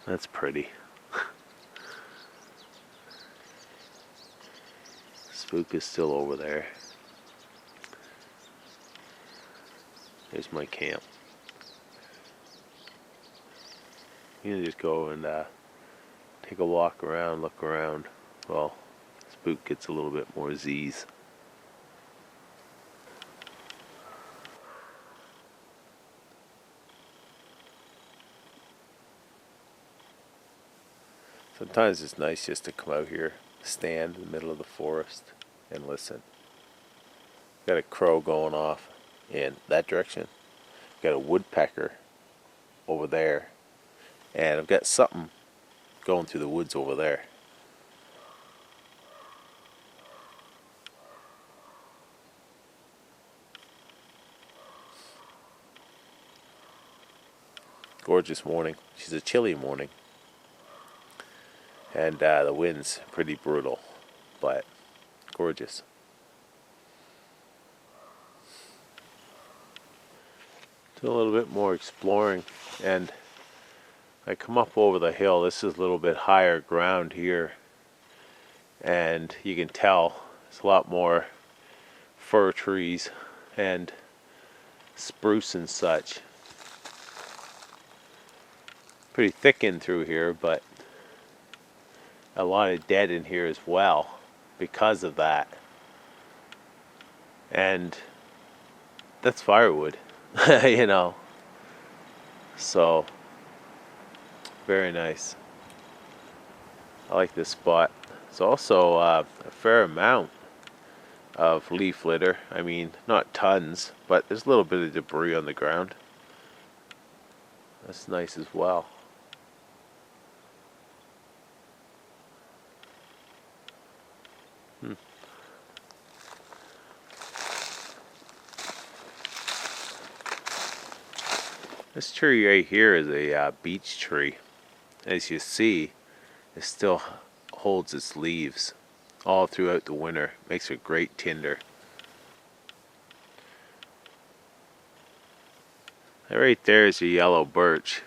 That's pretty. Spook is still over there. There's my camp. You can just go and take a walk around, look around. Well, Spook gets a little bit more Z's. Sometimes it's nice just to come out here, stand in the middle of the forest, and listen. Got a crow going off in that direction. Got a woodpecker over there. And I've got something going through the woods over there. Gorgeous morning. She's a chilly morning. And the wind's pretty brutal, but gorgeous. Do a little bit more exploring, and I come up over the hill. This is a little bit higher ground here, and you can tell there's a lot more fir trees and spruce and such. Pretty thick in through here, but a lot of dead in here as well because of that. And that's firewood, you know. So, very nice. I like this spot. It's also a fair amount of leaf litter. I mean, not tons, but there's a little bit of debris on the ground. That's nice as well. This tree right here is a beech tree. As you see, it still holds its leaves all throughout the winter. Makes a great tinder. That right there is a yellow birch.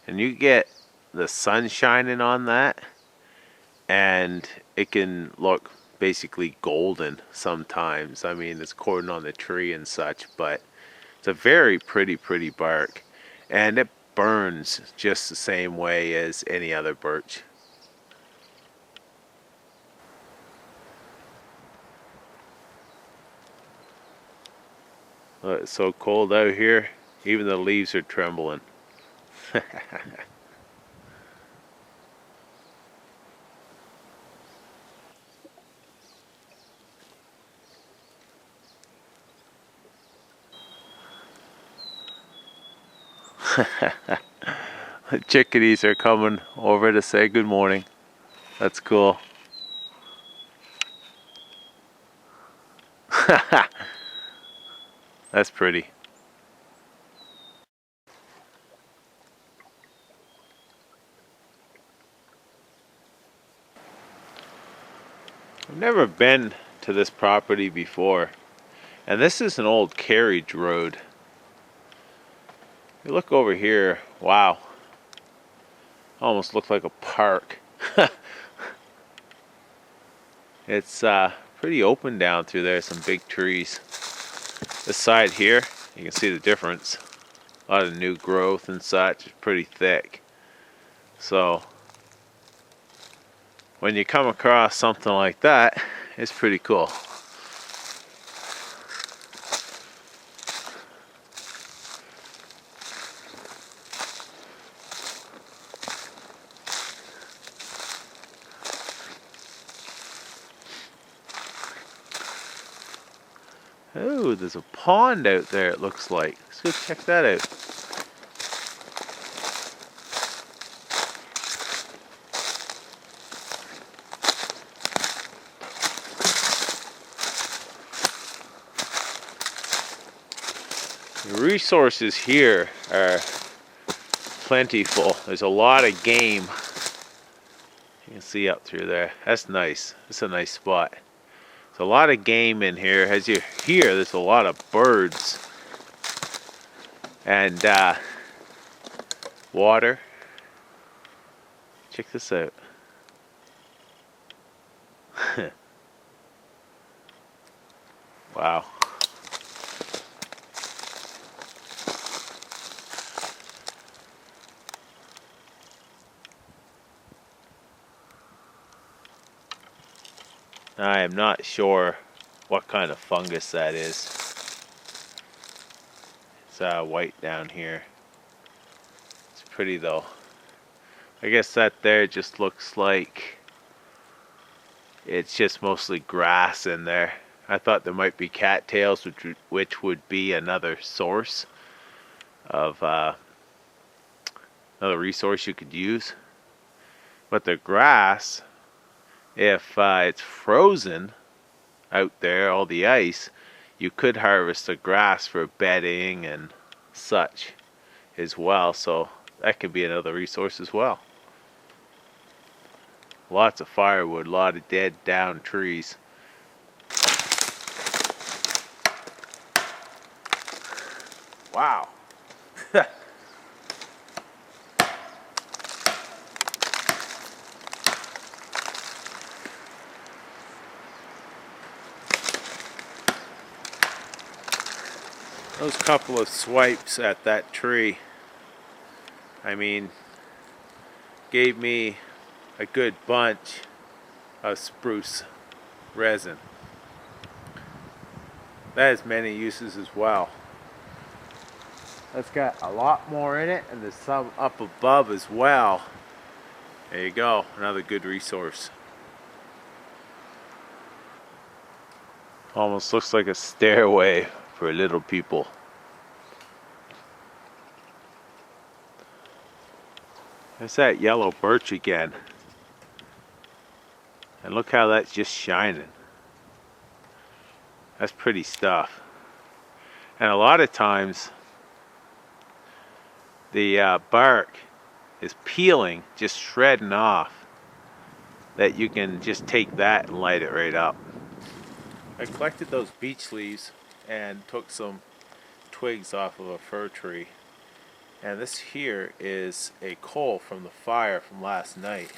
And you get the sun shining on that, and it can look basically golden sometimes. I mean, it's cordon on the tree and such, but it's a very pretty bark, and it burns just the same way as any other birch. It's so cold out here, even the leaves are trembling. The chickadees are coming over to say good morning. That's cool. That's pretty. I've never been to this property before, and this is an old carriage road. You look over here, wow, almost looks like a park. It's pretty open down through there, some big trees. This side here, you can see the difference. A lot of new growth and such, it's pretty thick. So, when you come across something like that, it's pretty cool. Oh, there's a pond out there, it looks like. Let's go check that out. The resources here are plentiful. There's a lot of game. You can see up through there. That's nice. It's a nice spot. There's a lot of game in here. As you hear, there's a lot of birds. And water. check this out. Wow. I am not sure what kind of fungus that is. It's white down here. It's pretty though. I guess that there just looks like it's just mostly grass in there. I thought there might be cattails, which would be another source of another resource you could use. But the grass, if it's frozen out there, all the ice, you could harvest the grass for bedding and such as well. So that could be another resource as well. Lots of firewood, a lot of dead down trees. Wow. Those couple of swipes at that tree, I mean, gave me a good bunch of spruce resin. That has many uses as well. That's got a lot more in it, and there's some up above as well. There you go, another good resource. Almost looks like a stairway for little people. There's that yellow birch again. And look how that's just shining. That's pretty stuff. And a lot of times the bark is peeling, just shredding off, that you can just take that and light it right up. I collected those beech leaves and took some twigs off of a fir tree. And this here is a coal from the fire from last night.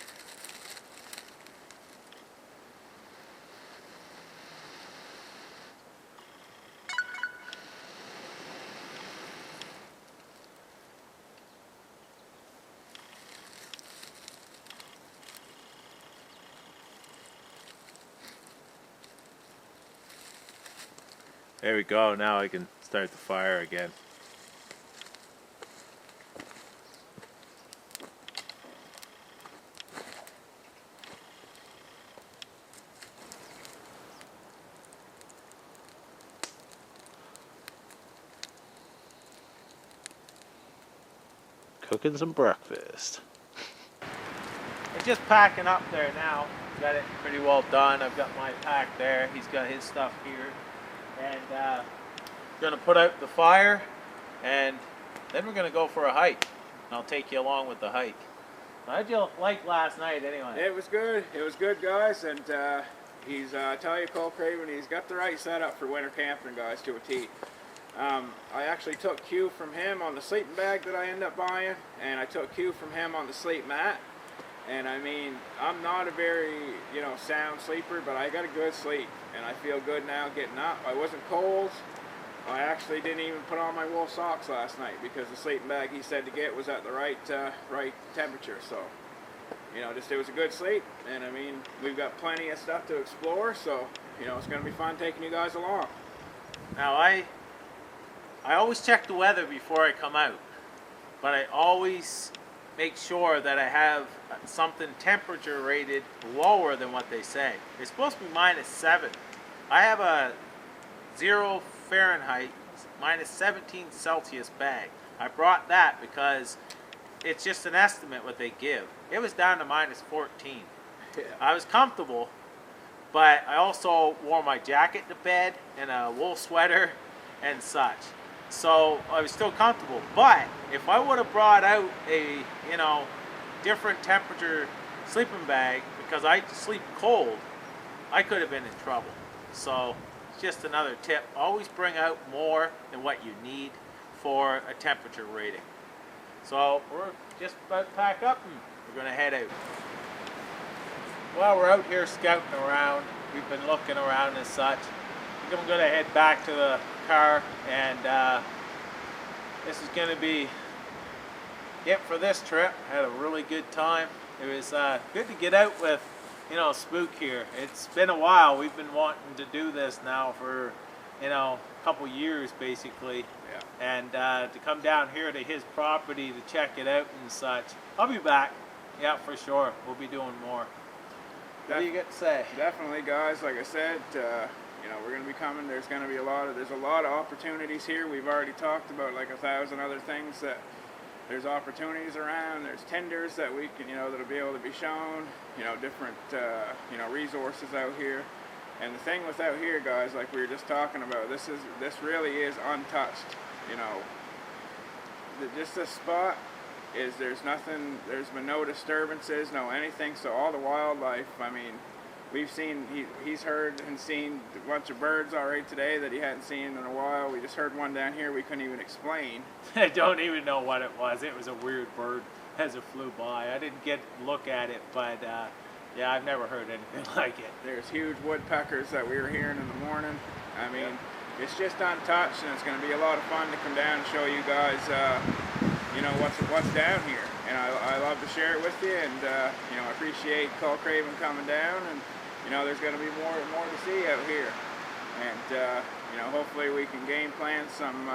There we go, now I can start the fire again. Cooking some breakfast. I'm just packing up there now. Got it pretty well done. I've got my pack there. He's got his stuff here. And gonna put out the fire, and then we're gonna go for a hike. And I'll take you along with the hike. How'd you like last night anyway? It was good. It was good, guys. And he's, I tell you, Kullcraven, he's got the right setup for winter camping, guys, to a T. I actually took cue from him on the sleeping bag that I ended up buying, and I took cue from him on the sleep mat. And I mean, I'm not a very, sound sleeper, but I got a good sleep, and I feel good now getting up. I wasn't cold. I actually didn't even put on my wool socks last night because the sleeping bag he said to get was at the right temperature. So, it was a good sleep, and I mean, we've got plenty of stuff to explore, so, it's going to be fun taking you guys along. Now, I always check the weather before I come out, but I always make sure that I have something temperature rated lower than what they say. It's supposed to be -7. I have a 0 Fahrenheit, -17 Celsius bag. I brought that because it's just an estimate what they give. It was down to -14. Yeah. I was comfortable, but I also wore my jacket to bed and a wool sweater and such. So I was still comfortable, but if I would have brought out a, different temperature sleeping bag because I sleep cold, I could have been in trouble. So it's just another tip. Always bring out more than what you need for a temperature rating. So we're just about to pack up and we're going to head out. While we're out here scouting around, we've been looking around and such. I think I'm going to head back to the car, and this is going to be it for this trip. Had a really good time. It was good to get out with, you know, Spook here. It's been a while. We've been wanting to do this now for, you know, a couple years basically. Yeah. And to come down here to his property to check it out and such. I'll be back. Yeah, for sure. We'll be doing more. What do you got to say? Definitely, guys. Like I said, you know, we're going to be coming. There's going to be a lot of opportunities here. We've already talked about like 1,000 other things that there's opportunities around. There's tenders that we can, you know, that'll be able to be shown. You know, different, you know, resources out here. And the thing with out here, guys, like we were just talking about, this really is untouched. You know, just this spot is there's been no disturbances, no anything. So all the wildlife, I mean, we've seen, he's heard and seen a bunch of birds already today that he hadn't seen in a while. We just heard one down here we couldn't even explain. I don't even know what it was. It was a weird bird as it flew by. I didn't get to look at it, but yeah, I've never heard anything like it. There's huge woodpeckers that we were hearing in the morning. I mean, it's just untouched, and it's going to be a lot of fun to come down and show you guys, you know, what's down here. And I love to share it with you, and you know, I appreciate Kullcraven coming down, and you know, there's going to be more to see out here. And you know, hopefully we can game plan some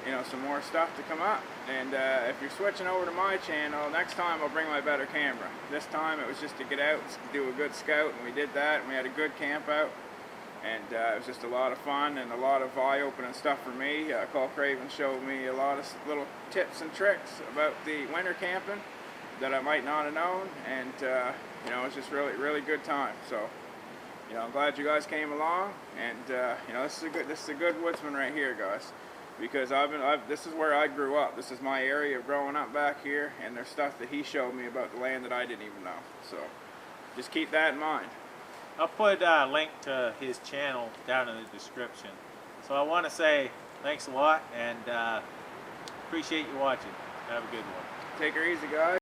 you know, some more stuff to come up. And if you're switching over to my channel, next time I'll bring my better camera. This time it was just to get out and do a good scout, and we did that, and we had a good camp out. And it was just a lot of fun and a lot of eye-opening stuff for me. Kullcraven showed me a lot of little tips and tricks about the winter camping that I might not have known, and you know, it's just really good time. So, you know, I'm glad you guys came along, and you know, this is a good woodsman right here, guys, because this is where I grew up. This is my area of growing up back here, and there's stuff that he showed me about the land that I didn't even know. So, just keep that in mind. I'll put a link to his channel down in the description. So I want to say thanks a lot, and appreciate you watching. Have a good one. Take her easy, guys.